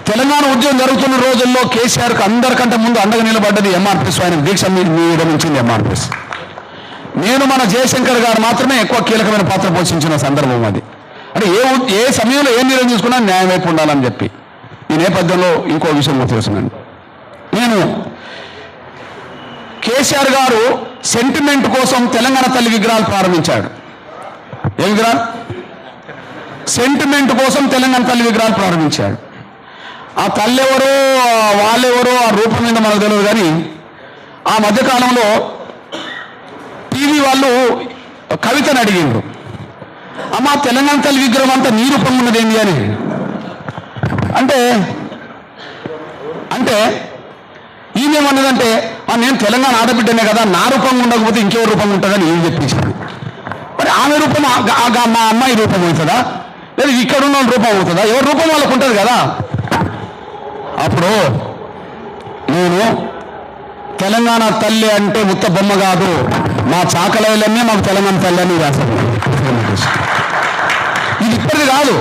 తెలంగాణ ఉద్యమం జరుగుతున్న రోజుల్లో కేసీఆర్కి అందరికంటే ముందు అండగా నిలబడ్డది ఎంఆర్పిఎస్. ఆయన దీక్ష విరమించింది ఎంఆర్పిఎస్. నేను మన జయశంకర్ గారు మాత్రమే ఎక్కువ కీలకమైన పాత్ర పోషించిన సందర్భం అది. అంటే ఏ సమయంలో ఏ నిర్ణయం తీసుకున్నా న్యాయం వైపు ఉండాలని చెప్పి. ఈ నేపథ్యంలో ఇంకో విషయం గుర్తొస్తున్నాను. నేను కేసీఆర్ గారు సెంటిమెంట్ కోసం తెలంగాణ తల్లి విగ్రహాలు ప్రారంభించాడు. ఏ విగ్రహాలు? సెంటిమెంట్ కోసం తెలంగాణ తల్లి విగ్రహాలు ప్రారంభించాడు. ఆ తల్లి ఎవరో వాళ్ళెవరో ఆ రూపం మీద మనకు తెలియదు. కానీ ఆ మధ్యకాలంలో టీవీ వాళ్ళు కవితను అడిగిండ్రు, అమ్మ తెలంగాణ తల్లి విగ్రహం అంతా నీ రూపం ఉన్నది ఏంటి అని. అంటే ఈయనేమన్నదంటే నేను తెలంగాణ ఆడబిడ్డనే కదా, నా రూపంగా ఉండకపోతే ఇంకెవరి రూపంగా ఉంటుందని ఏం చెప్పించాడు. మరి ఆమె రూపం మా అమ్మాయి రూపం అవుతుందా, లేదా ఇక్కడ ఉన్న రూపం అవుతుందా? ఎవరి రూపం వాళ్ళకు ఉంటుంది కదా. అప్పుడు నేను తెలంగాణ తల్లి అంటే ఉత్త బొమ్మ కాదు, మా చాకలైలన్నీ మాకు తెలంగాణ తల్లి అని రాశాను. ఇది ఇప్పటిది కాదు,